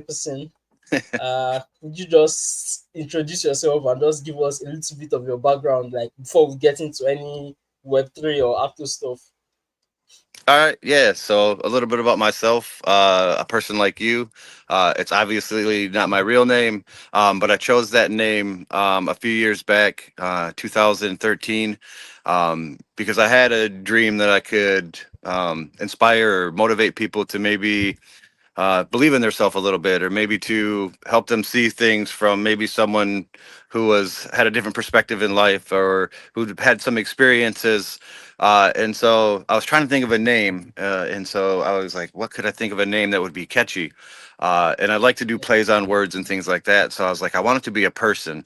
Apperson. Could you just introduce yourself and just give us a little bit of your background, like before we get into any Web3 or Aptos stuff? All right, yeah. So a little bit about myself. A person like you. It's obviously not my real name, but I chose that name a few years back, 2013, because I had a dream that I could inspire or motivate people to maybe believe in themselves a little bit, or maybe to help them see things from maybe someone who was had a different perspective in life, or who had some experiences. And so I was trying to think of a name, and so I was like, what could I think of a name that would be catchy? And I like to do plays on words and things like that. So I was like, I want it to be a person.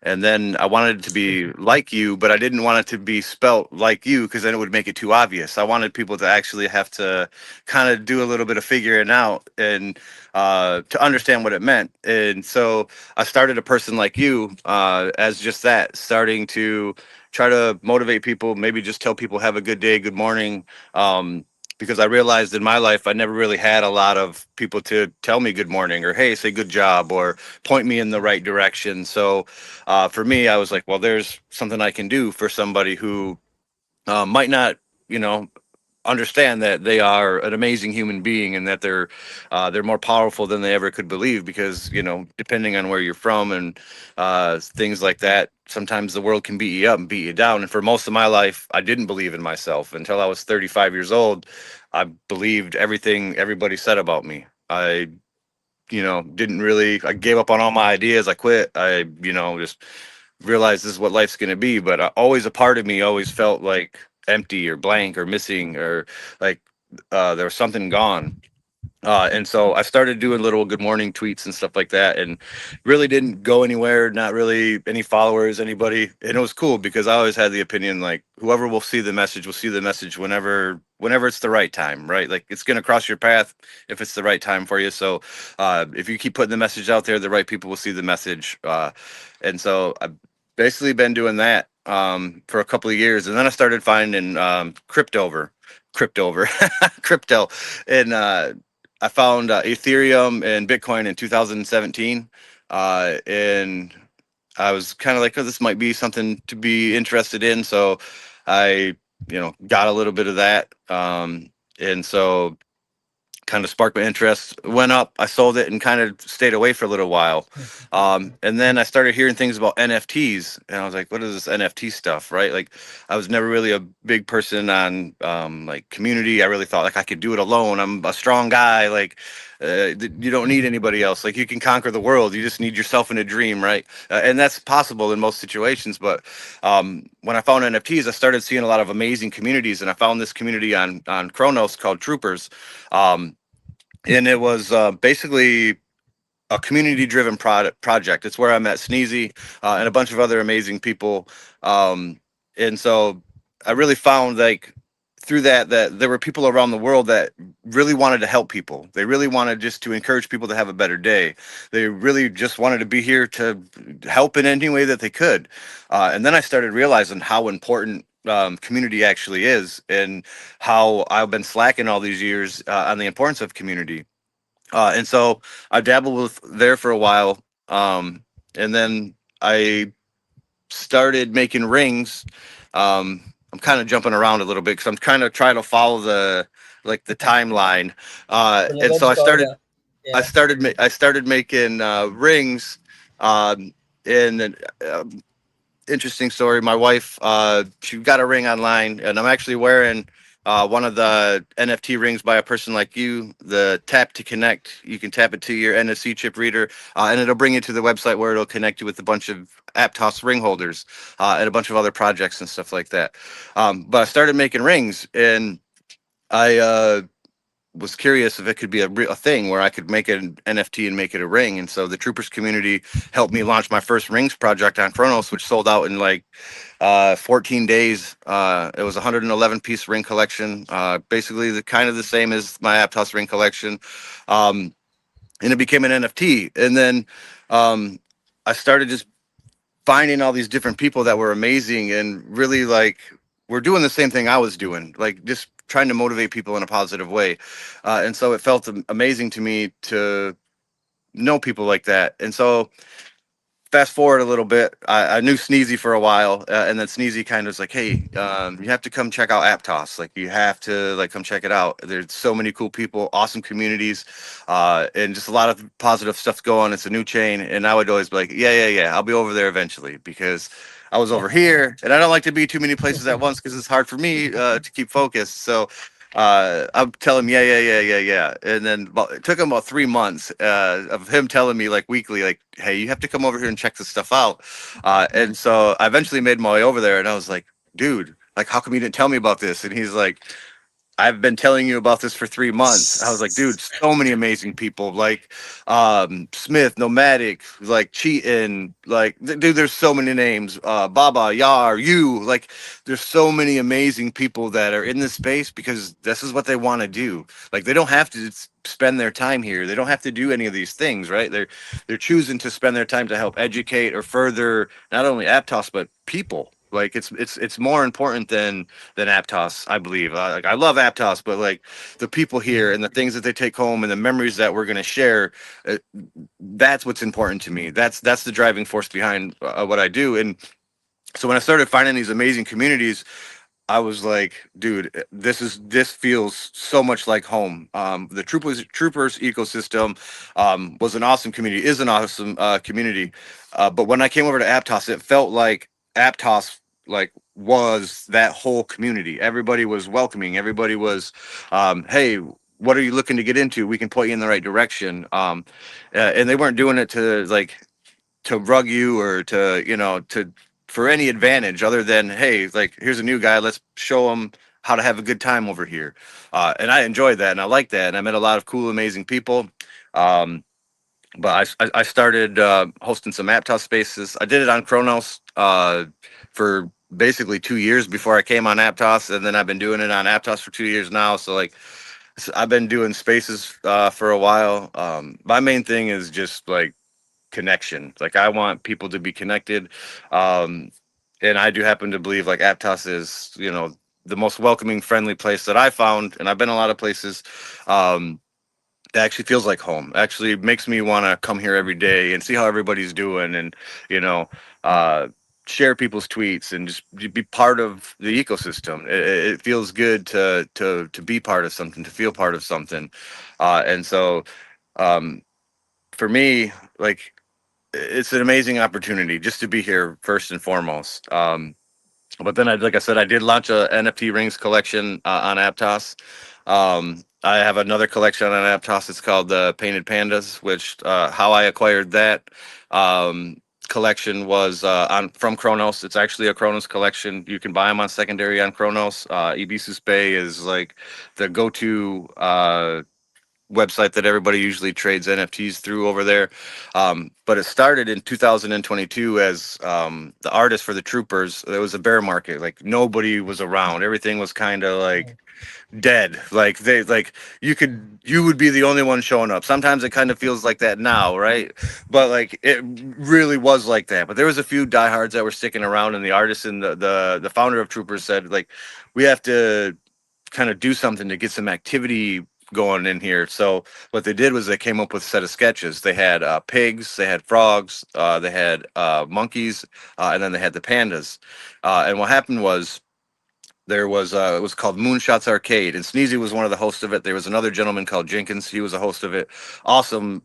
And then I wanted it to be like you, but I didn't want it to be spelt like you because then it would make it too obvious. I wanted people to actually have to kind of do a little bit of figuring out and to understand what it meant. And so I started a person like you as just that, starting to try to motivate people, maybe just tell people have a good day, good morning. Because I realized in my life I never really had a lot of people to tell me good morning or hey, say good job or point me in the right direction. So for me, I was like, well, there's something I can do for somebody who might not, you know, understand that they are an amazing human being and that they're more powerful than they ever could believe because depending on where you're from and things like that, sometimes the world can beat you up and beat you down. And for most of my life I didn't believe in myself until I was 35 years old. I believed everything everybody said about me. I didn't really, I gave up on all my ideas. I quit. I just realized this is what life's going to be. But always a part of me always felt like empty or blank or missing or like there was something gone. And so I started doing little good morning tweets and stuff like that, and really didn't go anywhere. Not really any followers, anybody. And it was cool because I always had the opinion like whoever will see the message will see the message whenever it's the right time, right? Like it's gonna cross your path if it's the right time for you. So if you keep putting the message out there, the right people will see the message. And so I've basically been doing that for a couple of years, and then I started finding crypto crypto and I found Ethereum and Bitcoin in 2017, and I was kind of like, "Oh, this might be something to be interested in." So I, got a little bit of that, and so kind of sparked my interest. Went up, I sold it, and kind of stayed away for a little while. And then I started hearing things about NFTs, and I was like, "What is this NFT stuff?" Right? Like, I was never really a big person on like community. I really thought like I could do it alone. I'm a strong guy. Like, you don't need anybody else. Like, you can conquer the world. You just need yourself in a dream, right? And that's possible in most situations. But when I found NFTs, I started seeing a lot of amazing communities, and I found this community on Kronos called Troopers. Um, and it was basically a community driven project. It's where I met Sneezy and a bunch of other amazing people. Um, and so I really found like through that there were people around the world that really wanted to help people. They really wanted just to encourage people to have a better day. They really just wanted to be here to help in any way that they could. And then I started realizing how important community actually is, and how I've been slacking all these years on the importance of community. And so I dabbled with there for a while. And then I started making rings. I'm kind of jumping around a little bit because I'm kind of trying to follow the timeline. And so Chronological order. Yeah. I started making rings. Um, and then, interesting story. My wife, she got a ring online, and I'm actually wearing one of the NFT rings by a person like you. The tap to connect. You can tap it to your NFC chip reader, and it'll bring you to the website where it'll connect you with a bunch of Aptos ring holders and a bunch of other projects and stuff like that. But I started making rings, and I was curious if it could be a thing where I could make an NFT and make it a ring. And so the Troopers community helped me launch my first rings project on Chronos, which sold out in like 14 days. It was a 111 piece ring collection, basically the kind of the same as my Aptos ring collection. Um, and it became an NFT. And then um, I started just finding all these different people that were amazing and really like were doing the same thing I was doing, like just trying to motivate people in a positive way. And so it felt amazing to me to know people like that. And so fast forward a little bit, I knew Sneezy for a while, and then Sneezy kind of was like, "Hey, you have to come check out Aptos. Like, you have to like come check it out. There's so many cool people, awesome communities, and just a lot of positive stuff going. It's a new chain." And I would always be like, "Yeah, yeah, yeah, I'll be over there eventually," because I was over here, and I don't like to be too many places at once because it's hard for me to keep focused. So I'm telling him, yeah, yeah, yeah, yeah, yeah. And then it took him about 3 months of him telling me like weekly, like, hey, you have to come over here and check this stuff out. And so I eventually made my way over there, and I was like, dude, like, how come you didn't tell me about this? And he's like, I've been telling you about this for 3 months. I was like, dude, so many amazing people like Smith, Nomadic, like Cheatin, like dude, there's so many names. Baba, Yar, you, like there's so many amazing people that are in this space because this is what they want to do. Like they don't have to spend their time here. They don't have to do any of these things, right? They're choosing to spend their time to help educate or further not only Aptos but people. Like it's more important than Aptos, I believe. Like I love Aptos, but like the people here and the things that they take home and the memories that we're going to share, uh, that's what's important to me. That's the driving force behind what I do. And so when I started finding these amazing communities, I was like, dude, this feels so much like home. The troopers ecosystem was an awesome community, is an awesome community. But when I came over to Aptos, it felt like Aptos like was that whole community. Everybody was welcoming. Everybody was, hey, what are you looking to get into? We can point you in the right direction. And they weren't doing it to like to rug you or to to for any advantage other than hey, like here's a new guy, let's show him how to have a good time over here. And I enjoyed that and I liked that and I met a lot of cool amazing people. um, but I started hosting some Aptos spaces. I did it on Kronos for basically 2 years before I came on Aptos, and then I've been doing it on Aptos for 2 years now. So like I've been doing spaces for a while. My main thing is just like connection. Like I want people to be connected. Um, and I do happen to believe like Aptos is, the most welcoming, friendly place that I found. And I've been a lot of places. It actually feels like home. Actually makes me want to come here every day and see how everybody's doing and, you know, uh, share people's tweets and just be part of the ecosystem. It feels good to be part of something, to feel part of something. And so, um, for me, like it's an amazing opportunity just to be here first and foremost. But then, like I said, I did launch a NFT rings collection on Aptos. I have another collection on Aptos. It's called the Painted Pandas, which how I acquired that collection was on from Kronos. It's actually a Kronos collection. You can buy them on secondary on Kronos. Ibisus Bay is like the go-to website that everybody usually trades NFTs through over there. But it started in 2022 as the artist for the Troopers. There was a bear market, like nobody was around. Everything was kind of like dead. Like you would be the only one showing up. Sometimes it kind of feels like that now, right? But like it really was like that. But there was a few diehards that were sticking around, and the artist and the founder of Troopers said like we have to kind of do something to get some activity going in here. So what they did was they came up with a set of sketches. They had pigs, they had frogs, they had monkeys, and then they had the pandas. And what happened was there was it was called Moonshots Arcade, and Sneezy was one of the hosts of it. There was another gentleman called Jenkins. He was a host of it. Awesome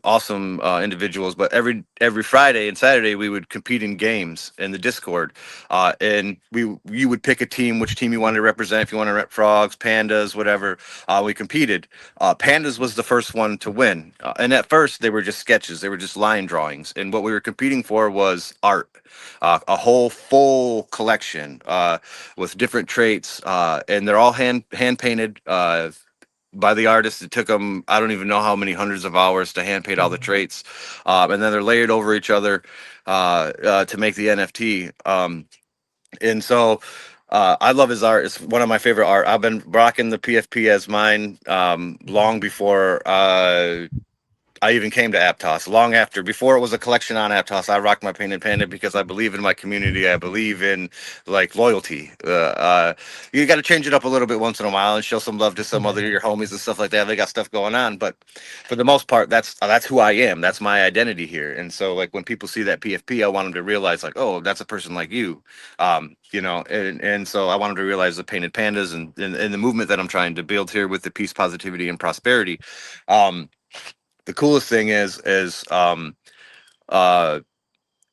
individuals. But every Friday and Saturday we would compete in games in the Discord, and you would pick a team, which team you wanted to represent. If you want to rep frogs, pandas, whatever, we competed. Pandas was the first one to win, and at first they were just sketches. They were just line drawings, and what we were competing for was art, a whole full collection. With different traits, and they're all hand painted by the artist. It took them I don't even know how many hundreds of hours to hand paint all the traits, and then they're layered over each other to make the NFT. And so. I love his art. It's one of my favorite art. I've been rocking the PFP as mine long before. I even came to Aptos long after, before it was a collection on Aptos. I rocked my painted panda because I believe in my community. I believe in like loyalty. You got to change it up a little bit once in a while and show some love to some other your homies and stuff like that. They got stuff going on, but for the most part, that's who I am. That's my identity here. And so, like when people see that PFP, I want them to realize, like, oh, that's a person like you, and so I want them to realize the painted pandas and the movement that I'm trying to build here with the peace, positivity, and prosperity. Um, the coolest thing is uh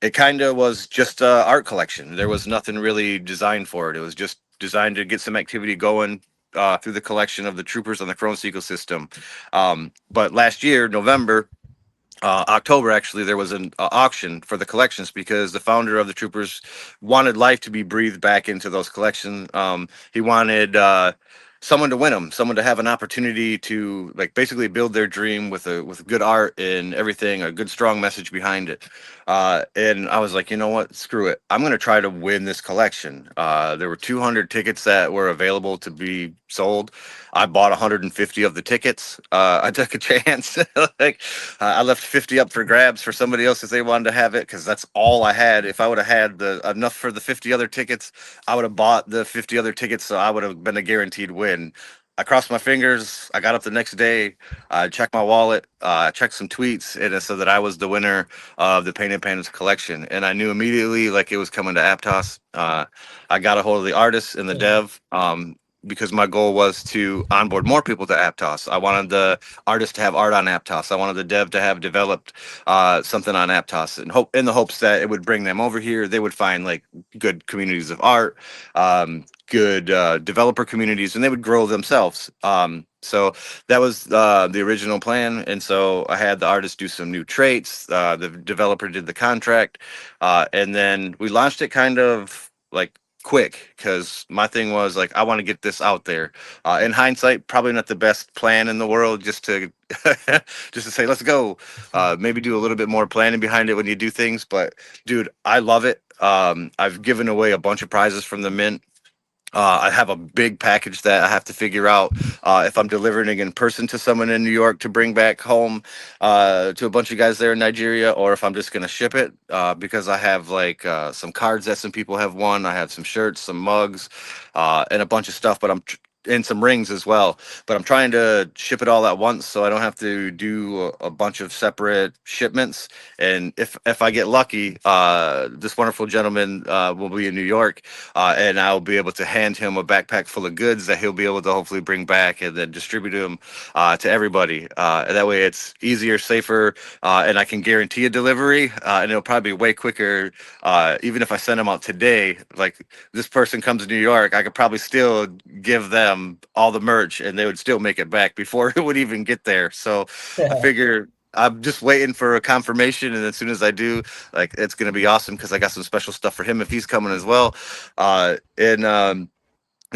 it kind of was just a art collection. There was nothing really designed for it. It was just designed to get some activity going through the collection of the troopers on the Kronos ecosystem. But last year, November, October, actually, there was an auction for the collections because the founder of the troopers wanted life to be breathed back into those collections. He wanted someone to win them, someone to have an opportunity to like basically build their dream with good art and everything, a good strong message behind it. And I was like, you know what, screw it, I'm gonna try to win this collection. There were 200 tickets that were available to be sold. I bought 150 of the tickets. I took a chance. Like I left 50 up for grabs for somebody else if they wanted to have it, because that's all I had. If I would have had the enough for the 50 other tickets, I would have bought the 50 other tickets, so I would have been a guaranteed win. I crossed my fingers. I got up the next day. I checked my wallet. Checked some tweets, and it said that I was the winner of the Painted Pandas collection. And I knew immediately, like, it was coming to Aptos. I got a hold of the artist and the dev. Because my goal was to onboard more people to Aptos. I wanted the artist to have art on Aptos. I wanted the dev to have developed something on Aptos, and hope in the hopes that it would bring them over here. They would find like good communities of art, good developer communities, and they would grow themselves. So that was the original plan, and so I had the artist do some new traits. The developer did the contract, and then we launched it kind of like quick because my thing was like I want to get this out there. In hindsight, probably not the best plan in the world, just to just to say let's go. Maybe do a little bit more planning behind it when you do things. But dude, I love it. I've given away a bunch of prizes from the mint. I have a big package that I have to figure out if I'm delivering it in person to someone in New York to bring back home to a bunch of guys there in Nigeria, or if I'm just going to ship it because I have like some cards that some people have won. I have some shirts, some mugs, and a bunch of stuff, but and some rings as well. But I'm trying to ship it all at once so I don't have to do a bunch of separate shipments. And if I get lucky, this wonderful gentleman will be in New York, and I'll be able to hand him a backpack full of goods that he'll be able to hopefully bring back and then distribute them to everybody. And that way it's easier, safer, and I can guarantee a delivery. And it'll probably be way quicker. Even if I send them out today, like this person comes to New York, I could probably still give them all the merch and they would still make it back before it would even get there. So I figure I'm just waiting for a confirmation, and as soon as I do, like it's gonna be awesome because I got some special stuff for him if he's coming as well. And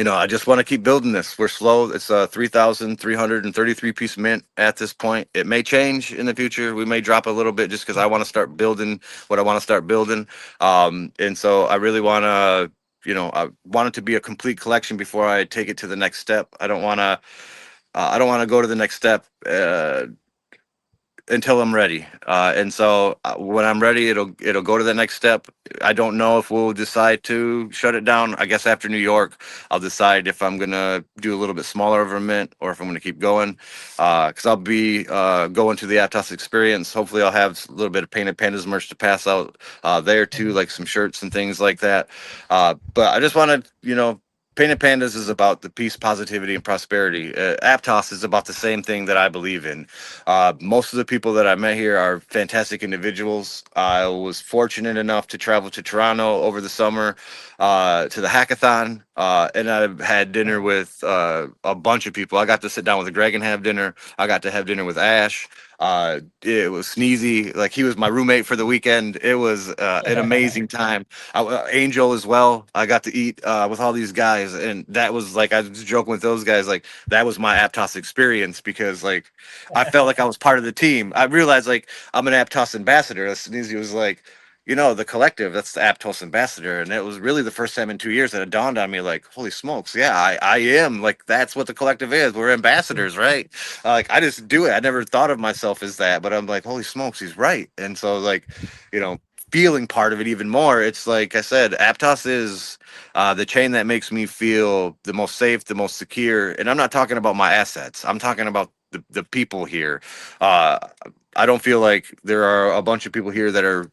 I just want to keep building this. We're slow. It's a 3,333 piece mint at this point. It may change in the future. We may drop a little bit just because I want to start building what I want to start building. And so I really want to, I want it to be a complete collection before I take it to the next step. I don't want to. I don't want to go to the next step until I'm ready. And so when I'm ready, it'll go to the next step. I don't know if we'll decide to shut it down. I guess after New York, I'll decide if I'm gonna do a little bit smaller of a mint or if I'm gonna keep going. Because I'll be going to the Aptos experience. Hopefully, I'll have a little bit of Painted Pandas merch to pass out there too, like some shirts and things like that. But I just want to, Painted Pandas is about the peace, positivity, and prosperity. Aptos is about the same thing that I believe in. Most of the people that I met here are fantastic individuals. I was fortunate enough to travel to Toronto over the summer to the hackathon, and I had dinner with a bunch of people. I got to sit down with Greg and have dinner. I got to have dinner with Ash. It was Sneezy, like he was my roommate for the weekend. It was an amazing time. Angel as well. I got to eat with all these guys, and that was like I was joking with those guys. Like that was my Aptos experience because like I felt like I was part of the team. I realized like I'm an Aptos ambassador. Sneezy was like, the collective, that's the Aptos ambassador. And it was really the first time in 2 years that it dawned on me, like, holy smokes, yeah, I am. Like, that's what the collective is. We're ambassadors, right? Like, I just do it. I never thought of myself as that, but I'm like, holy smokes, he's right. And so, like, you know, feeling part of it even more, it's like I said, Aptos is the chain that makes me feel the most safe, the most secure. And I'm not talking about my assets, I'm talking about the people here. Uh, I don't feel like there are a bunch of people here that are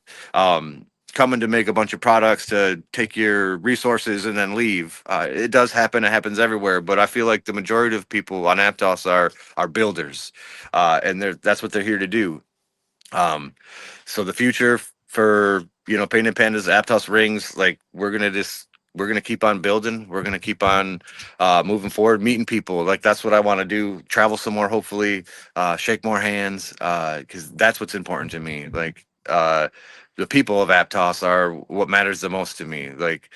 coming to make a bunch of products to take your resources and then leave. It does happen. It happens everywhere. But I feel like the majority of people on Aptos are builders, and that's what they're here to do. Um, so the future for Painted Pandas, Aptos rings, like we're gonna keep on building. We're gonna keep on moving forward, meeting people. Like that's what I want to do. Travel some more, hopefully, shake more hands, because that's what's important to me. Like the people of Aptos are what matters the most to me. Like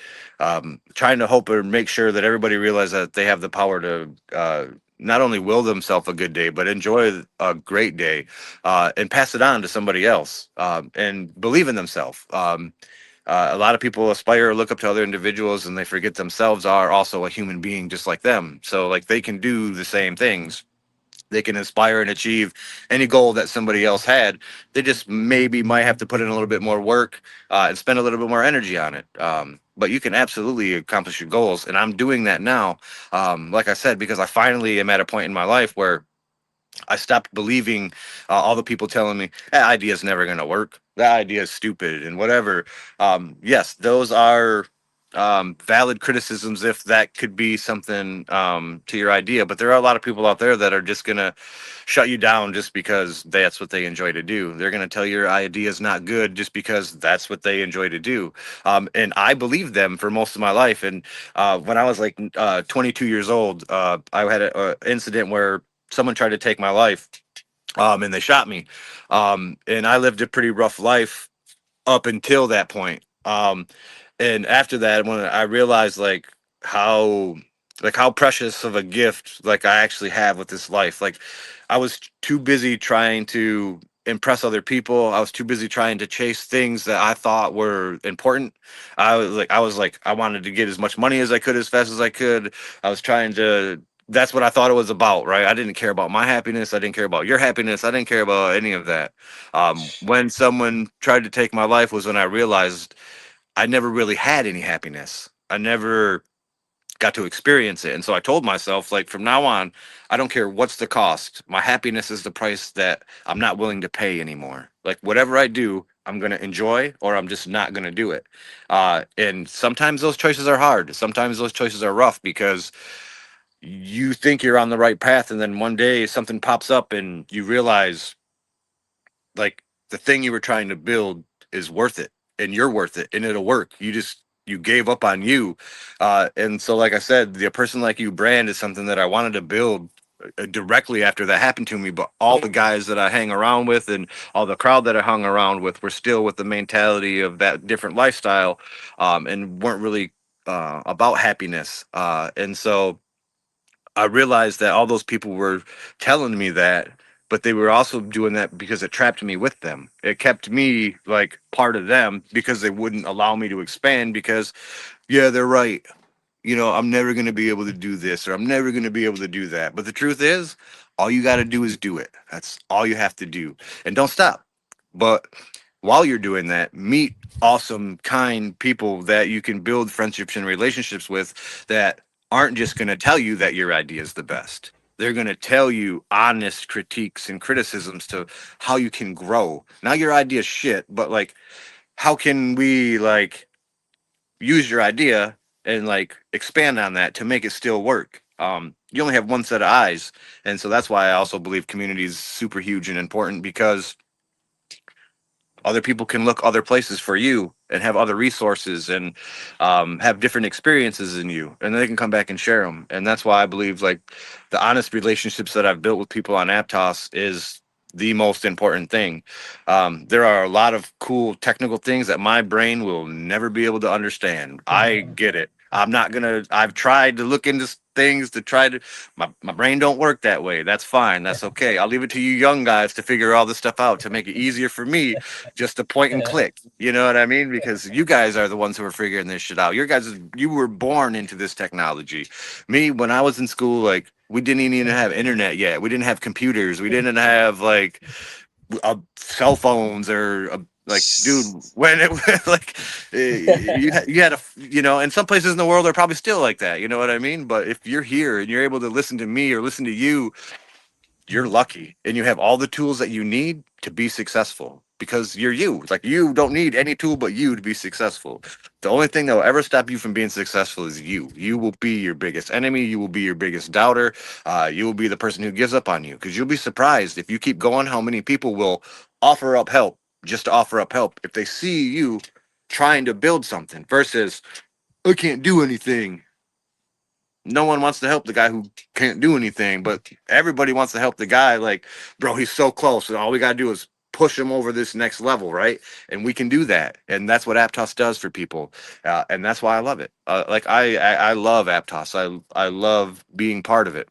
trying to hope or make sure that everybody realizes that they have the power to not only will themselves a good day, but enjoy a great day, and pass it on to somebody else, and believe in themselves. A lot of people aspire or look up to other individuals and they forget themselves are also a human being just like them. So like they can do the same things. They can inspire and achieve any goal that somebody else had. They just maybe might have to put in a little bit more work, and spend a little bit more energy on it. But you can absolutely accomplish your goals. And I'm doing that now. Like I said, because I finally am at a point in my life where I stopped believing all the people telling me that idea is never going to work. That idea is stupid and whatever. Yes, those are valid criticisms if that could be something to your idea. But there are a lot of people out there that are just going to shut you down just because that's what they enjoy to do. They're going to tell your idea is not good just because that's what they enjoy to do. And I believed them for most of my life. And when I was like 22 years old, I had an incident where someone tried to take my life, and they shot me, and I lived a pretty rough life up until that point. And after that, when I realized how how precious of a gift I actually have with this life. Like I was too busy trying to impress other people. I was too busy trying to chase things that I thought were important. I was like I wanted to get as much money as I could as fast as I could. I was trying to That's what I thought it was about, right? I didn't care about my happiness. I didn't care about your happiness. I didn't care about any of that. When someone tried to take my life was when I realized I never really had any happiness. I never got to experience it. And so I told myself, like, from now on, I don't care what's the cost. My happiness is the price that I'm not willing to pay anymore. Like, whatever I do, I'm going to enjoy or I'm just not going to do it. And sometimes those choices are hard. Sometimes those choices are rough because you think you're on the right path. And then one day something pops up and you realize like the thing you were trying to build is worth it and you're worth it and it'll work. You gave up on you. And so like I said, the person like you brand is something that I wanted to build directly after that happened to me. But all the guys that I hang around with and all the crowd that I hung around with were still with the mentality of that different lifestyle, and weren't really about happiness. And so I realized that all those people were telling me that, but they were also doing that because it trapped me with them. It kept me like part of them because they wouldn't allow me to expand because, yeah, they're right. I'm never going to be able to do this or I'm never going to be able to do that. But the truth is, all you got to do is do it. That's all you have to do. And don't stop. But while you're doing that, meet awesome, kind people that you can build friendships and relationships with that aren't just going to tell you that your idea is the best. They're going to tell you honest critiques and criticisms to how you can grow. Not your idea shit, but like, how can we use your idea and expand on that to make it still work. You only have one set of eyes, and so that's why I also believe community is super huge and important because other people can look other places for you and have other resources and have different experiences than you, and they can come back and share them. And that's why I believe the honest relationships that I've built with people on Aptos is the most important thing. There are a lot of cool technical things that my brain will never be able to understand. I get it. I'm not gonna. I've tried to look into things to try to. My brain don't work that way. That's fine. That's okay. I'll leave it to you young guys to figure all this stuff out to make it easier for me, just to point and click. You know what I mean? Because you guys are the ones who are figuring this shit out. Your guys, you were born into this technology. Me, when I was in school, like we didn't even have internet yet. We didn't have computers. We didn't have like cell phones or like, dude, when it like you had a and some places in the world are probably still like that. You know what I mean? But if you're here and you're able to listen to me or listen to you, you're lucky and you have all the tools that you need to be successful because you're you. Like you don't need any tool but you to be successful. The only thing that will ever stop you from being successful is you. You will be your biggest enemy. You will be your biggest doubter. You will be the person who gives up on you because you'll be surprised if you keep going how many people will offer up help just to offer up help if they see you trying to build something versus I can't do anything. No one wants to help the guy who can't do anything, but everybody wants to help the guy. Like, bro, he's so close, and all we gotta do is push him over this next level, right? And we can do that, and that's what Aptos does for people, and that's why I love it. I love Aptos. I love being part of it.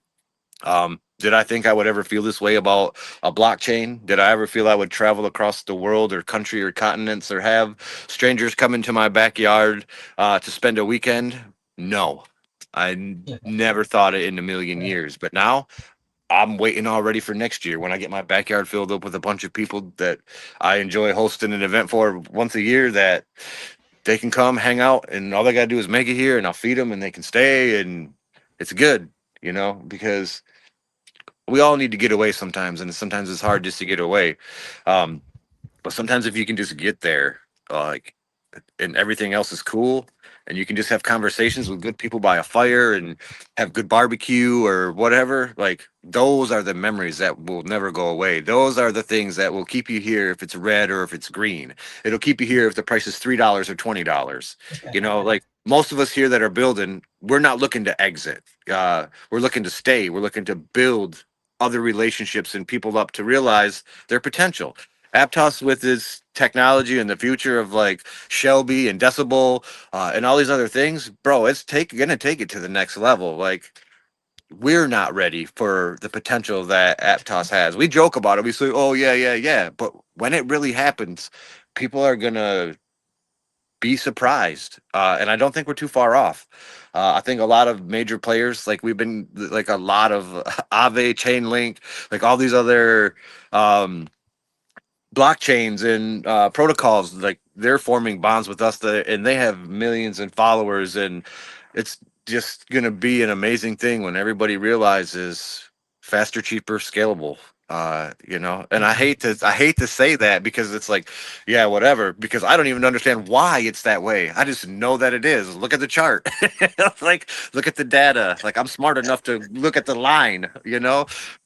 Did I think I would ever feel this way about a blockchain? Did I ever feel I would travel across the world or country or continents or have strangers come into my backyard to spend a weekend? No, never thought it in a million years. But now I'm waiting already for next year when I get my backyard filled up with a bunch of people that I enjoy hosting an event for once a year that they can come hang out and all they got to do is make it here and I'll feed them and they can stay and it's good, because we all need to get away sometimes, and sometimes it's hard just to get away. Um, but sometimes if you can just get there, like, and everything else is cool, and you can just have conversations with good people by a fire and have good barbecue or whatever, like those are the memories that will never go away. Those are the things that will keep you here if it's red or if it's green. It'll keep you here if the price is $3 or $20. Like most of us here that are building, we're not looking to exit. We're looking to stay. We're looking to build other relationships and people up to realize their potential. Aptos with his technology and the future of like Shelby and Decibel and all these other things, bro, it's gonna take it to the next level. Like we're not ready for the potential that Aptos has. We joke about it. We say, "Oh yeah, yeah, yeah," but when it really happens, people are gonna be surprised. And I don't think we're too far off. I think a lot of major players, like we've been, like a lot of Aave, Chainlink, like all these other um, blockchains and protocols, like they're forming bonds with us and they have millions in followers, and it's just going to be an amazing thing when everybody realizes faster, cheaper, scalable. And I hate to say that because it's like, yeah, whatever, because I don't even understand why it's that way. I just know that it is. Look at the chart. Like look at the data. Like I'm smart enough to look at the line.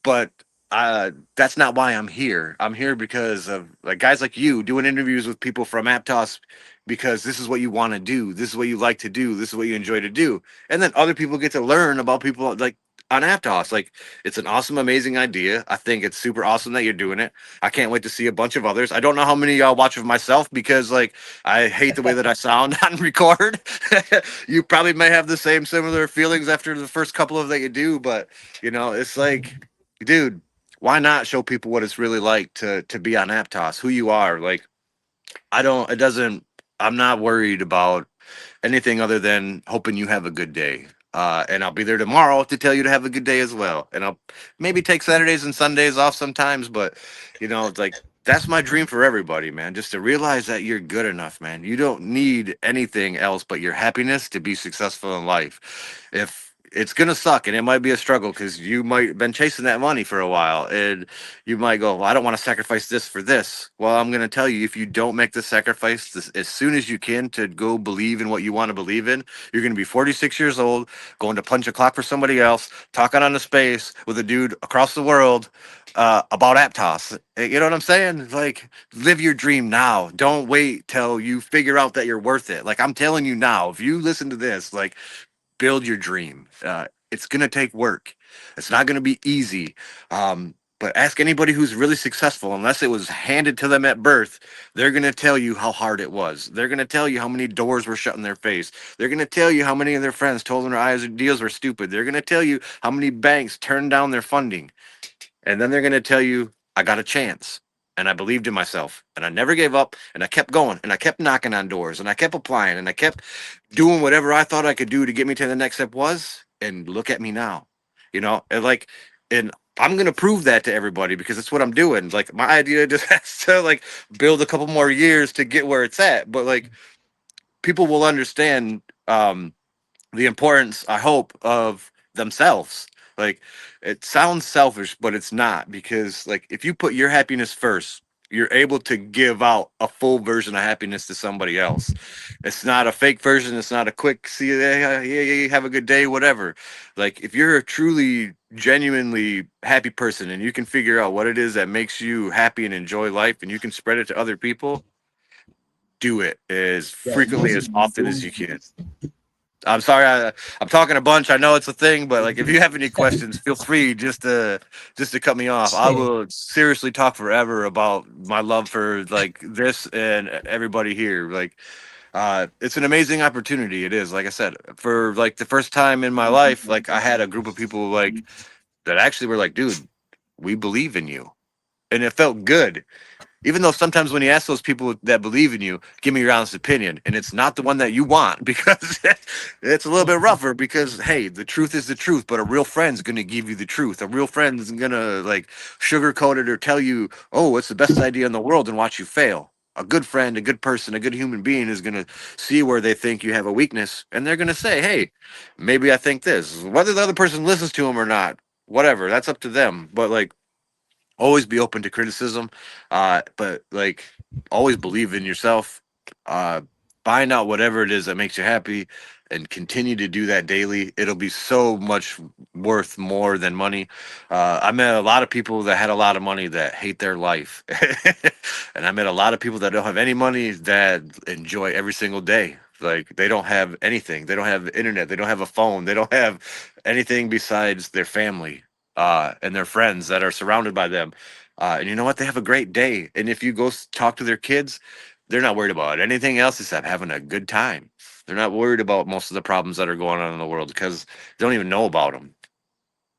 But that's not why I'm here. I'm here because of like guys like you doing interviews with people from Aptos because this is what you want to do. This is what you like to do. This is what you enjoy to do. And then other people get to learn about people like on Aptos. Like it's an awesome, amazing idea. I think it's super awesome that you're doing it. I can't wait to see a bunch of others. I don't know how many y'all watch of myself because like I hate the way that I sound on record. You probably may have the same similar feelings after the first couple of that you do, but it's like, dude, why not show people what it's really like to be on Aptos, who you are? Like, I don't, it doesn't, I'm not worried about anything other than hoping you have a good day. And I'll be there tomorrow to tell you to have a good day as well. And I'll maybe take Saturdays and Sundays off sometimes, but it's like that's my dream for everybody, man. Just to realize that you're good enough, man. You don't need anything else but your happiness to be successful in life. If it's gonna suck and it might be a struggle because you might have been chasing that money for a while and you might go, well, I don't want to sacrifice this for this. Well, I'm going to tell you, if you don't make the sacrifice as soon as you can to go believe in what you want to believe in, you're going to be 46 years old, going to punch a clock for somebody else, talking on the space with a dude across the world about Aptos. You know what I'm saying? Like, live your dream now. Don't wait till you figure out that you're worth it. Like, I'm telling you now, if you listen to this, like, build your dream. It's going to take work. It's not going to be easy. But ask anybody who's really successful, unless it was handed to them at birth, they're going to tell you how hard it was. They're going to tell you how many doors were shut in their face. They're going to tell you how many of their friends told them their ideas were stupid. They're going to tell you how many banks turned down their funding. And then they're going to tell you, I got a chance. And I believed in myself. And I never gave up. And I kept going. And I kept knocking on doors. And I kept applying. And I kept doing whatever I thought I could do to get me to the next step was. And look at me now. And and I'm going to prove that to everybody because it's what I'm doing. Like, my idea just has to, like, build a couple more years to get where it's at. But, like, people will understand. The importance, I hope, of themselves. Like, it sounds selfish, but it's not, because like if you put your happiness first, you're able to give out a full version of happiness to somebody else. It's not a fake version. It's not a quick see you, yeah, yeah, yeah, have a good day, whatever. Like, if you're a truly, genuinely happy person and you can figure out what it is that makes you happy and enjoy life, and you can spread it to other people, do it as Yeah, you need frequently to as often as you can. I'm sorry, I'm talking a bunch. I know it's a thing, but like, if you have any questions, feel free just to cut me off. I to. will seriously talk forever about my love for like this and everybody here. Like, it's an amazing opportunity. It is, like I said, for like the first time in my life, like I had a group of people like that actually were like, dude, we believe in you, and it felt good, even though sometimes when you ask those people that believe in you, give me your honest opinion, and it's not the one that you want, because it's a little bit rougher, because hey, the truth is the truth, but a real friend's going to give you the truth. A real friend isn't going to like sugarcoat it or tell you, oh, it's the best idea in the world, and watch you fail. A good friend, a good person, a good human being is going to see where they think you have a weakness, and they're going to say, hey, maybe I think this. Whether the other person listens to them or not, whatever, that's up to them. But like, always be open to criticism, but like, always believe in yourself. uh find out whatever it is that makes you happy, and continue to do that daily. It'll be so much worth more than money. I met a lot of people that had a lot of money that hate their life, and I met a lot of people that don't have any money that enjoy every single day. Like, they don't have anything, they don't have internet, they don't have a phone, they don't have anything besides their family, and their friends that are surrounded by them. And you know what? They have a great day. And if you go talk to their kids, they're not worried about anything else except having a good time. They're not worried about most of the problems that are going on in the world because they don't even know about them.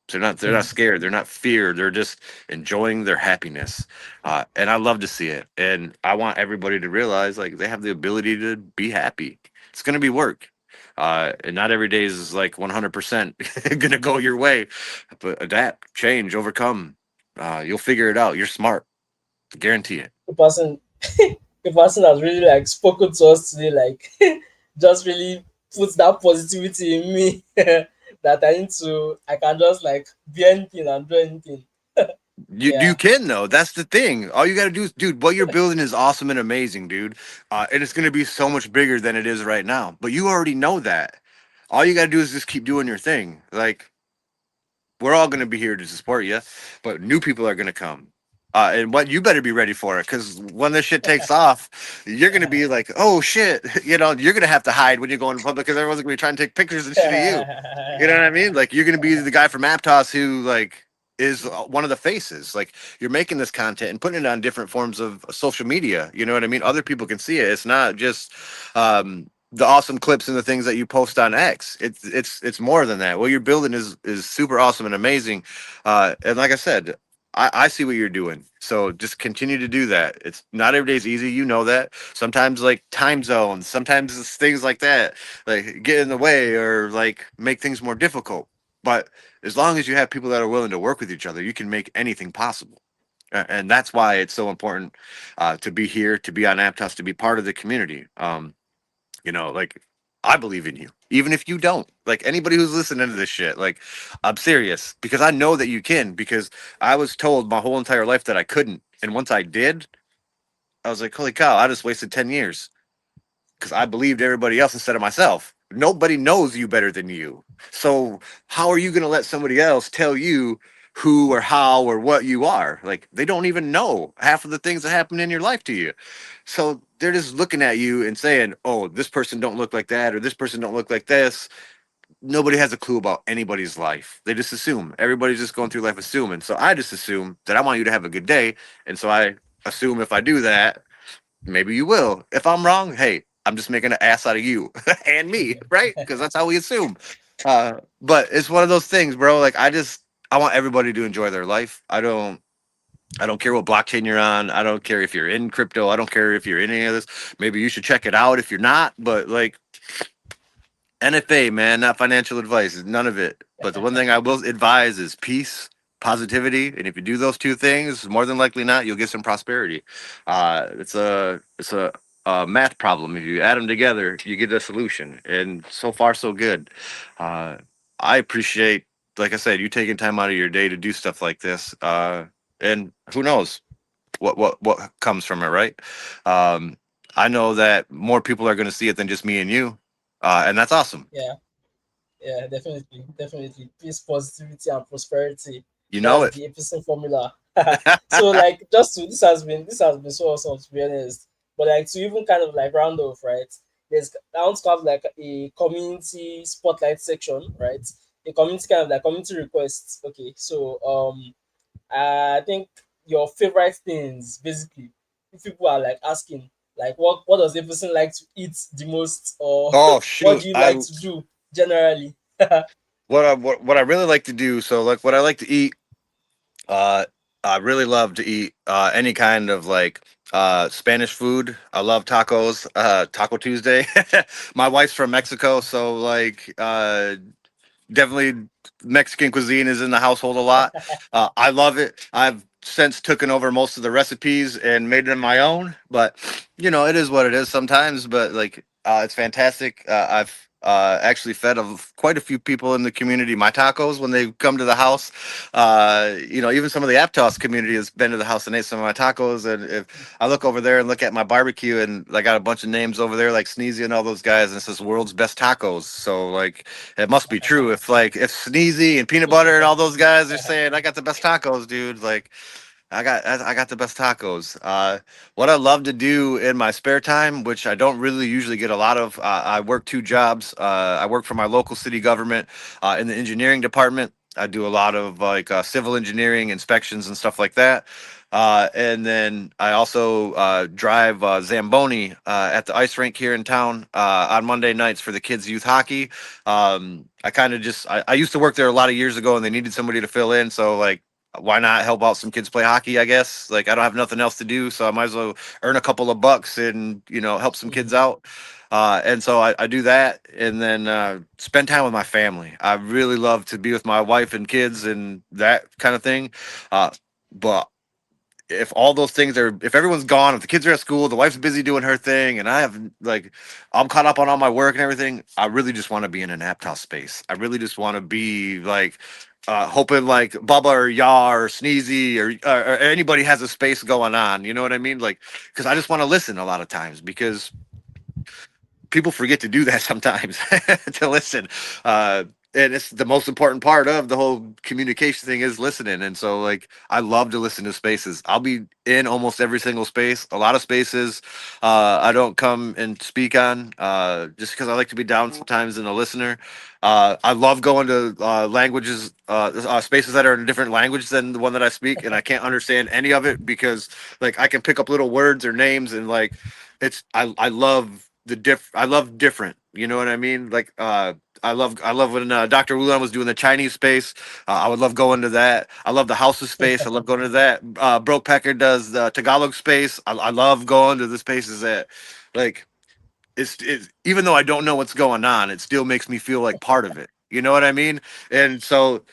They're not scared. They're not feared. They're just enjoying their happiness. And I love to see it. And I want everybody to realize like they have the ability to be happy. It's going to be work. And not every day is like 100% going to go your way, but adapt, change, overcome. You'll figure it out. You're smart. Guarantee it. The person the person has really like spoken to us today, like just really puts that positivity in me that I can just like be anything and do anything. You Yeah. can though. That's the thing. All you got to do is, dude, what you're building is awesome and amazing, dude. And it's going to be so much bigger than it is right now. But you already know that. All you got to do is just keep doing your thing. Like, we're all going to be here to support you, but new people are going to come. And what, you better be ready for it, because when this shit takes off, you're going to be like, oh shit, you're going to have to hide when you go in public, because everyone's going to be trying to take pictures and shit of you. You know what I mean? Like, you're going to be the guy from Aptos who like is one of the faces. Like, you're making this content and putting it on different forms of social media. You know what I mean? Other people can see it. It's not just the awesome clips and the things that you post on X. It's more than that. What you're building is super awesome and amazing. And like I said, I see what you're doing. So just continue to do that. It's not every day's easy, you know that. Sometimes like time zones, sometimes it's things like that, like get in the way or like make things more difficult. But as long as you have people that are willing to work with each other, you can make anything possible. And that's why it's so important to be here, to be on Aptos, to be part of the community. Like, I believe in you, even if you don't. Like, anybody who's listening to this shit, like, I'm serious, because I know that you can, because I was told my whole entire life that I couldn't. And once I did, I was like, holy cow, I just wasted 10 years because I believed everybody else instead of myself. Nobody knows you better than you. So how are you going to let somebody else tell you who or how or what you are? Like, they don't even know half of the things that happen in your life to you. So they're just looking at you and saying, "Oh, this person don't look like that, or this person don't look like this." nobody has a clue about anybody's life. They just assume. Everybody's just going through life assuming. So I just assume that I want you to have a good day. And so I assume if I do that, maybe you will. If I'm wrong, hey, I'm just making an ass out of you and me, right? Because that's how we assume. But it's one of those things, bro. Like I want everybody to enjoy their life. I don't care what blockchain you're on. I don't care if you're in crypto. I don't care if you're in any of this. Maybe you should check it out if you're not. But like NFA, man, not financial advice. None of it. But the one thing I will advise is peace, positivity, and if you do those two things, more than likely not, you'll get some prosperity. It's a math problem. If you add them together, you get a solution. And so far, so good. Uh, I appreciate, like I said, you taking time out of your day to do stuff like this. And who knows what comes from it, right? Um, I know that more people are going to see it than just me and you, and that's awesome. Yeah, yeah, definitely, definitely. Peace, positivity, and prosperity. You know That's it. the Apperson formula. So like, just to this has been so awesome, to be honest. But like, to even kind of like round off, right? I want to have like a community spotlight section, right? A community kind of like community requests. Okay, so I think your favorite things, basically, if people are like asking, like, what does a person like to eat the most, or Oh what shoot! do you like I to do generally? what I really like to do. So like what I like to eat. Uh, I really love to eat any kind of like Spanish food. I love tacos. Taco Tuesday. My wife's from Mexico, so like definitely Mexican cuisine is in the household a lot. I love it. I've since taken over most of the recipes and made them my own, but it is what it is sometimes. But like, it's fantastic. I've actually fed of quite a few people in the community my tacos when they come to the house. Even some of the Aptos community has been to the house and ate some of my tacos. And if I look over there and look at my barbecue, and I got a bunch of names over there like Sneezy and all those guys, and it says world's best tacos. So like it must be true if Sneezy and Peanut Butter and all those guys are saying I got the best tacos, dude. Like I got the best tacos. What I love to do in my spare time, which I don't really usually get a lot of, I work two jobs. I work for my local city government in the engineering department. I do a lot of like civil engineering inspections and stuff like that. And then I also drive Zamboni at the ice rink here in town on Monday nights for the kids' youth hockey. I kind of just I used to work there a lot of years ago, and they needed somebody to fill in. So like, why not help out some kids play hockey? I guess like I don't have nothing else to do, so I might as well earn a couple of bucks and help some kids Mhm. out. And so I do that, and then spend time with my family. I really love to be with my wife and kids and that kind of thing. But if everyone's gone, if the kids are at school, the wife's busy doing her thing, and I'm caught up on all my work and everything, I really just want to be in an Aptos space. I really just want to be like hoping like Bubba or Ya or Sneezy or anybody has a space going on. You know what I mean? Like, because I just want to listen a lot of times because people forget to do that sometimes to listen. uh and it's the most important part of the whole communication thing is listening. And so like I love to listen to spaces. I'll be in almost every single space. A lot of spaces I don't come and speak on just because I like to be down sometimes and a listener. I love going to languages spaces that are in a different language than the one that I speak, and I can't understand any of it because like I can pick up little words or names, and like I love I love different. You know what I mean? Like I love when Dr. Wulan was doing the Chinese space. I would love going to that. I love the Hausa space. I love going to that. Broke Pecker does the Tagalog space. I love going to the spaces that like it's even though I don't know what's going on, it still makes me feel like part of it. You know what I mean? And so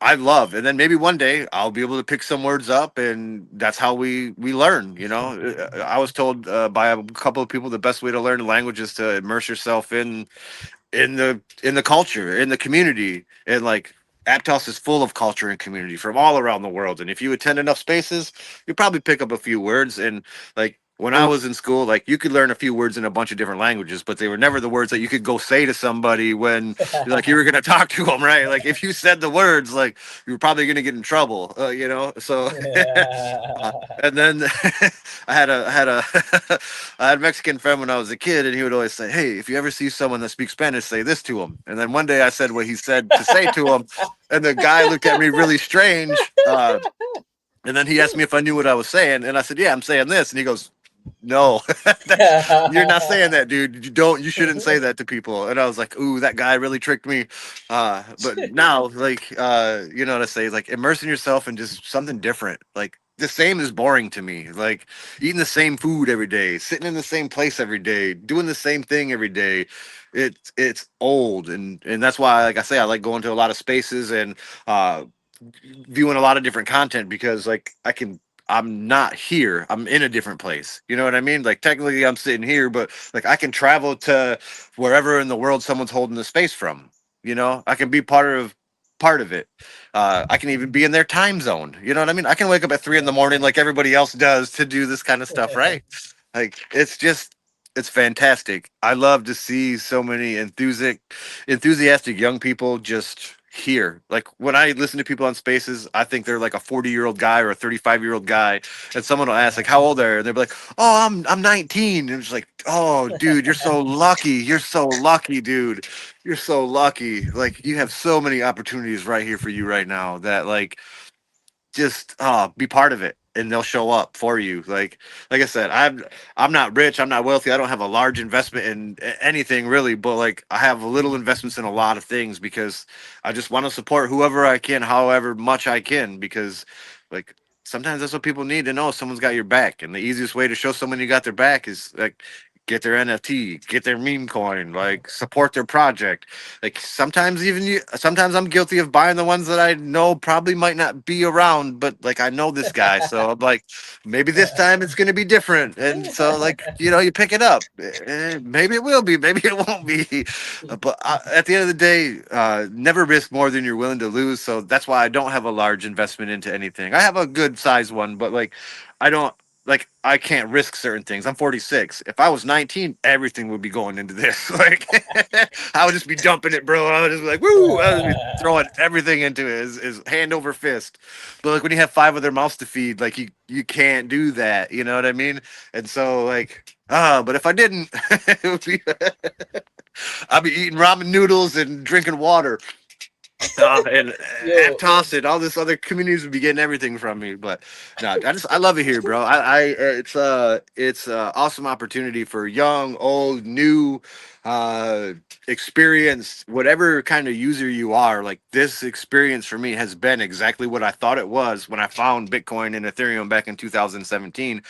I love, and then maybe one day I'll be able to pick some words up, and that's how we learn. I was told by a couple of people the best way to learn a language is to immerse yourself in the culture, in the community, and like Aptos is full of culture and community from all around the world. And if you attend enough spaces, you probably pick up a few words. And like when I was in school, like you could learn a few words in a bunch of different languages, but they were never the words that you could go say to somebody when like you were going to talk to them, right? Like if you said the words, like you were probably going to get in trouble, you know. So, and then I had a I had a Mexican friend when I was a kid, and he would always say, "Hey, if you ever see someone that speaks Spanish, say this to him." And then one day I said what he said to say to him, and the guy looked at me really strange. And then he asked me if I knew what I was saying, and I said, "Yeah, I'm saying this." And he goes, "No, you're not saying that, dude. You don't. You shouldn't say that to people." And I was like, "Ooh, that guy really tricked me." But now, like, you know what I say? Like, immersing yourself in just something different. Like, the same is boring to me. Like, eating the same food every day, sitting in the same place every day, doing the same thing every day. It's old, and that's why, like I say, I like going to a lot of spaces and uh viewing a lot of different content because like I'm not here. I'm in a different place. You know what I mean? Like technically I'm sitting here, but like I can travel to wherever in the world someone's holding the space from. You know, I can be part of it. I can even be in their time zone. You know what I mean? I can wake up at 3 in the morning like everybody else does to do this kind of stuff, right? Like it's fantastic. I love to see so many enthusiastic young people just here. Like when I listen to people on spaces, I think they're like a 40-year-old guy or a 35-year-old guy. And someone will ask, like, how old are you? And they'll be like, oh, I'm 19. And it's like, oh, dude, you're so lucky. You're so lucky, dude. You're so lucky. Like you have so many opportunities right here for you right now that like just be part of it and they'll show up for you. Like I said, I'm not rich, I'm not wealthy, I don't have a large investment in anything really, but like I have little investments in a lot of things because I just want to support whoever I can, however much I can, because like sometimes that's what people need to know, someone's got your back. And the easiest way to show someone you got their back is like get their NFT, get their meme coin, like support their project. Like sometimes I'm guilty of buying the ones that I know probably might not be around, but like I know this guy, so I'm like, maybe this time it's gonna be different. And so like, you know, you pick it up. Maybe it will be, maybe it won't be. But at the end of the day, never risk more than you're willing to lose. So that's why I don't have a large investment into anything. I have a good size one, but like I don't like I can't risk certain things. I'm 46. If I was 19, everything would be going into this. Like I would just be dumping it, bro. I would just be like, woo! I would be throwing everything into it, is hand over fist. But like when you have five other mouths to feed, like you can't do that. You know what I mean? And so like but if I didn't, it would be I'd be eating ramen noodles and drinking water. And Yo, Aptos and all this other communities would be getting everything from me. But no, I love it here, bro. It's awesome opportunity for young, old, new, uh, experienced, whatever kind of user you are. Like this experience for me has been exactly what I thought it was when I found Bitcoin and Ethereum back in 2017.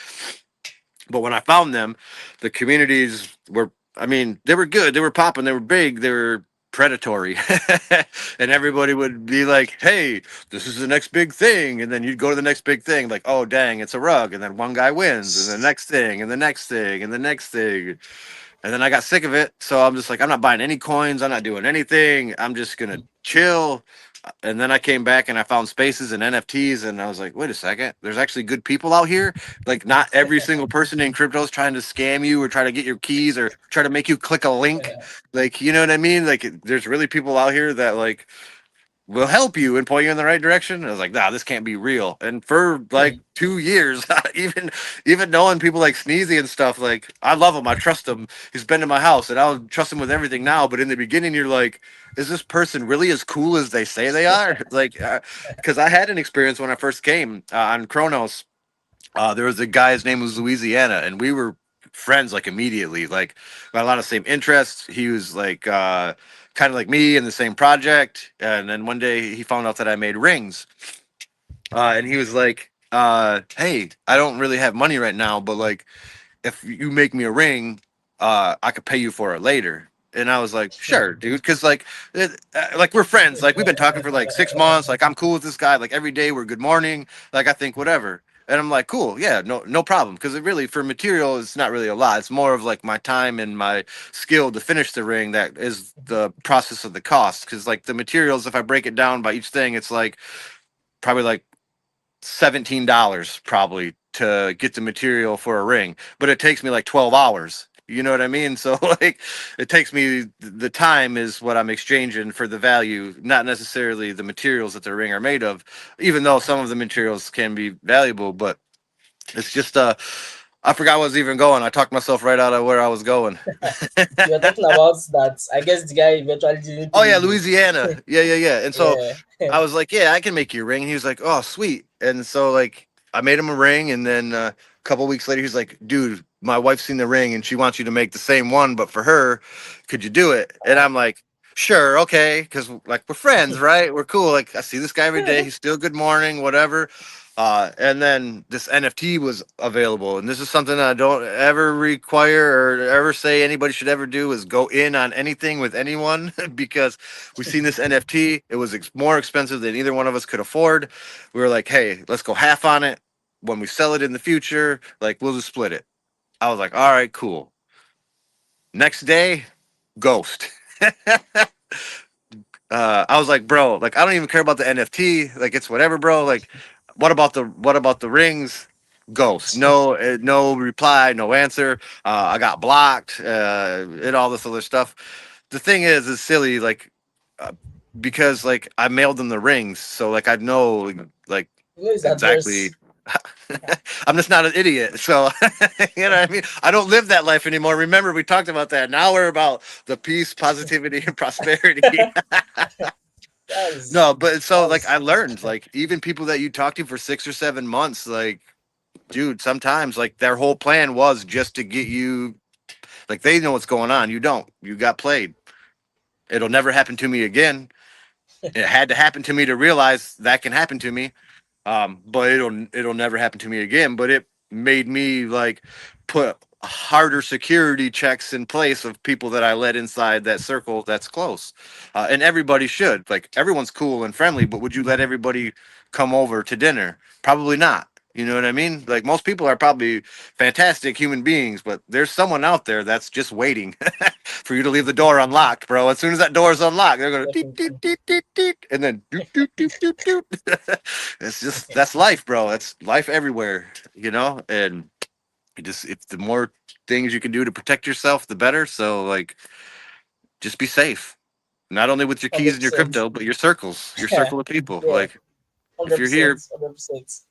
But when I found them, the communities were, I mean, they were good. They were popping. They were big. They were predatory. And everybody would be like, hey, this is the next big thing. And then you'd go to the next big thing, like, oh, dang, it's a rug. And then one guy wins. And the next thing, and the next thing, and the next thing. And then I got sick of it. So I'm just like, I'm not buying any coins. I'm not doing anything. I'm just going to chill. And then I came back and I found spaces and NFTs. And I was like, wait a second. There's actually good people out here. Like, not every single person in crypto is trying to scam you or try to get your keys or try to make you click a link. Like, you know what I mean? Like, there's really people out here that, like, will help you and point you in the right direction. I was like, nah, this can't be real. And for like 2 years, even knowing people like Sneezy and stuff, like I love him, I trust him. He's been to my house, and I'll trust him with everything now. But in the beginning, you're like, is this person really as cool as they say they are? Like, because I had an experience when I first came on Kronos. There was a guy, his name was Louisiana, and we were friends like immediately. Like, we had a lot of same interests. He was like kind of like me in the same project. And then one day he found out that I made rings, and he was like, "Hey, I don't really have money right now, but like, if you make me a ring, I could pay you for it later." And I was like, sure, dude, because like we're friends. Like we've been talking for like 6 months. Like I'm cool with this guy. Like every day we're good morning. Like I think whatever. And I'm like, cool, yeah, no problem. Because it really, for material, it's not really a lot. It's more of like my time and my skill to finish the ring that is the process of the cost. Because like the materials, if I break it down by each thing, it's like probably like $17 probably to get the material for a ring, but it takes me like 12 hours. You know what I mean? So like it takes me the time is what I'm exchanging for the value, not necessarily the materials that the ring are made of, even though some of the materials can be valuable, but it's just I forgot where I was even going. I talked myself right out of where I was going. You were talking about that. I guess the guy eventually didn't Oh pay yeah, you. Louisiana. Yeah, yeah, yeah. And so Yeah. I was like, yeah, I can make you a ring. And he was like, oh, sweet. And so like I made him a ring, and then a couple weeks later, he's like, dude, my wife's seen the ring, and she wants you to make the same one, but for her. Could you do it? And I'm like, sure, okay, because like we're friends, right? We're cool. Like I see this guy every day. He's still good morning, whatever. And then this NFT was available, and this is something I don't ever require or ever say anybody should ever do is go in on anything with anyone because we seen this NFT. It was more expensive than either one of us could afford. We were like, hey, let's go half on it. When we sell it in the future, like we'll just split it. I was like, all right, cool. Next day, ghost. I was like, bro, like I don't even care about the NFT. Like it's whatever, bro. Like, what about the rings? Ghost. No, no reply, no answer. I got blocked, and all this other stuff. The thing is silly. Like, uh, because like I mailed them the rings, so like I know like You know his exactly. address. I'm just not an idiot. So, you know what I mean? I don't live that life anymore. Remember, we talked about that. Now we're about the peace, positivity, and prosperity. That's No, but so like that's I learned, like even people that you talk to for 6 or 7 months, like, dude, sometimes like their whole plan was just to get you, like they know what's going on. You don't. You got played. It'll never happen to me again. It had to happen to me to realize that can happen to me. But it'll never happen to me again. But it made me like put harder security checks in place of people that I let inside that circle that's close. And everybody should. Like everyone's cool and friendly, but would you let everybody come over to dinner? Probably not. You know what I mean? Like most people are probably fantastic human beings, but there's someone out there that's just waiting for you to leave the door unlocked, bro. As soon as that door is unlocked, they're gonna toot, toot, definitely toot, toot, toot, and then doot, doot, doot, doot, doot. It's just that's life, bro. That's life everywhere, you know. And you just if the more things you can do to protect yourself, the better. So like, just be safe. Not only with your keys and your 100%. crypto, but your circles, your Yeah, circle of people. yeah, Like if hundred you're here, percent, 100%.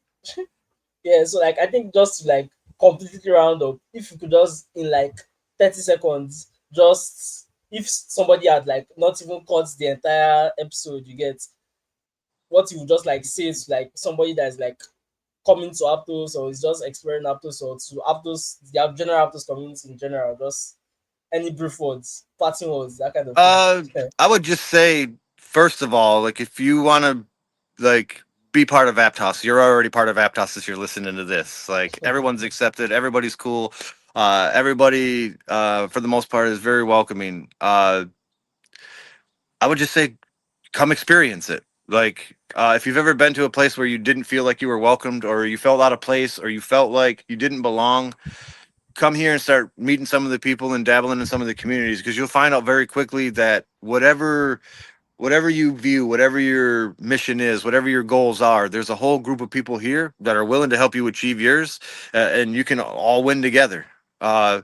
Yeah, so like I think just to like completely round up, if you could just in like 30 seconds, just if somebody had like not even cut the entire episode, you get what you would just like say to like somebody that's like coming to Aptos or is just exploring Aptos or to Aptos, the general Aptos community in general, just any brief words, parting words, that kind of thing. uh, I would just say first of all, like if you want to like be part of Aptos. You're already part of Aptos if you're listening to this. Like everyone's accepted, everybody's cool. Everybody for the most part is very welcoming. I would just say come experience it. Like if you've ever been to a place where you didn't feel like you were welcomed or you felt out of place or you felt like you didn't belong, come here and start meeting some of the people and dabbling in some of the communities because you'll find out very quickly that whatever you view, whatever your mission is, whatever your goals are, there's a whole group of people here that are willing to help you achieve yours, and you can all win together. Uh,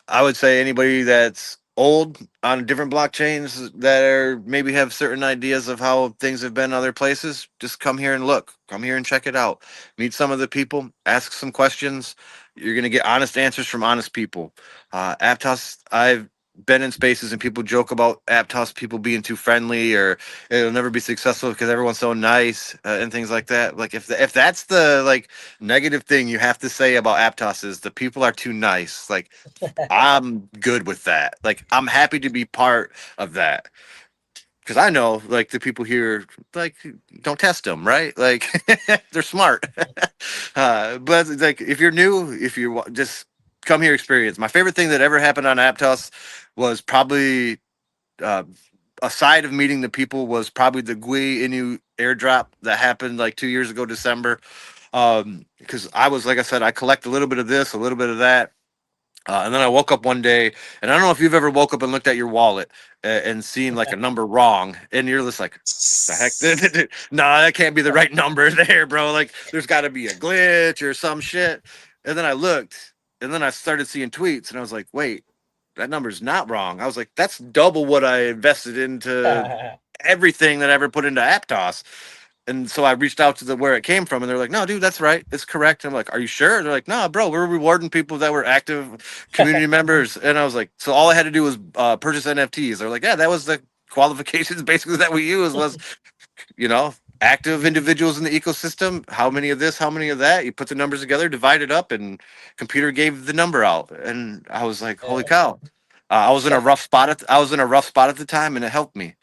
I would say anybody that's old on different blockchains that are maybe have certain ideas of how things have been other places, just come here and look. Come here and check it out. Meet some of the people, ask some questions. You're gonna get honest answers from honest people. Aptos, I've been in spaces and people joke about Aptos people being too friendly or it'll never be successful because everyone's so nice and things like that. Like if that's the like negative thing you have to say about Aptos is the people are too nice. Like I'm good with that. Like I'm happy to be part of that because I know like the people here like don't test them, right? Like they're smart. But like if you're new, if you just come here experience. My favorite thing that ever happened on Aptos was probably uh, aside of meeting the people was probably the Gui Inu airdrop that happened like 2 years ago December. Because I was like I said I collect a little bit of this, a little bit of that And then I woke up one day, and I don't know if you've ever woke up and looked at your wallet and seen like a number wrong, and you're just like, the heck? Nah, that can't be the right number there, bro. Like, there's got to be a glitch or some shit. And then I looked, and then I started seeing tweets, and I was like, wait, that number's not wrong. I was like, that's double what I invested into everything that I ever put into Aptos. And so I reached out to the where it came from, and they're like, "No, dude, that's right. It's correct." And I'm like, "Are you sure?" And they're like, "No, bro, we're rewarding people that were active community members." And I was like, "So all I had to do was purchase NFTs." They're like, "Yeah, that was the qualifications basically that we use was active individuals in the ecosystem. How many of this? How many of that? You put the numbers together, divide it up, and computer gave the number out." And I was like, "Holy Yeah. cow!" I was in a rough spot. I was in a rough spot at the time, and it helped me.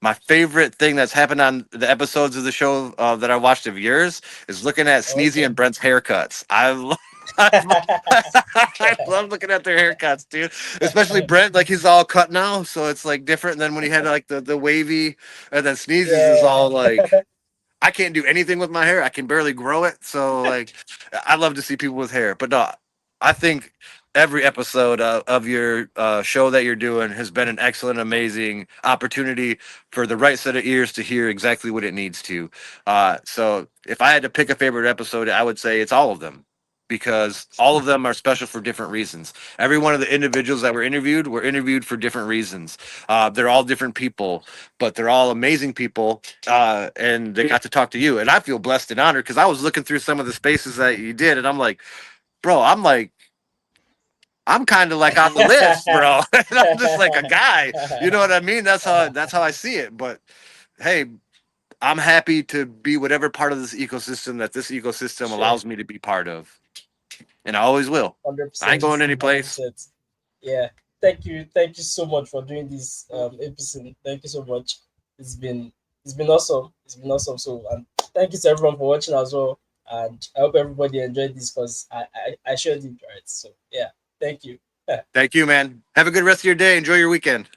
My favorite thing that's happened on the episodes of the show that I watched of yours is looking at Sneezy Okay. and Brent's haircuts. I love, I love looking at their haircuts, dude. Especially Brent, like he's all cut now, so it's like different than when he had like the wavy, and then Sneezy's is Yeah. all like I can't do anything with my hair. I can barely grow it. So like, I love to see people with hair. But no, I think every episode of your show that you're doing has been an excellent, amazing opportunity for the right set of ears to hear exactly what it needs to. So if I had to pick a favorite episode, I would say it's all of them. Because all of them are special for different reasons. Every one of the individuals that were interviewed for different reasons. They're all different people, but they're all amazing people, and they got to talk to you. And I feel blessed and honored because I was looking through some of the spaces that you did, and I'm like, bro, I'm kind of like on the list, bro. And I'm just like a guy, you know what I mean? That's how I see it. But hey, I'm happy to be whatever part of this ecosystem that this ecosystem Sure. allows me to be part of, and I always will. I ain't 100%. going any place. 100%. Yeah. Thank you. Thank you so much for doing this episode. Thank you so much. It's been it's been awesome. It's been awesome. So and thank you to everyone for watching as well. And I hope everybody enjoyed this because I sure did, right? So yeah. Thank you. Thank you, man. Have a good rest of your day. Enjoy your weekend.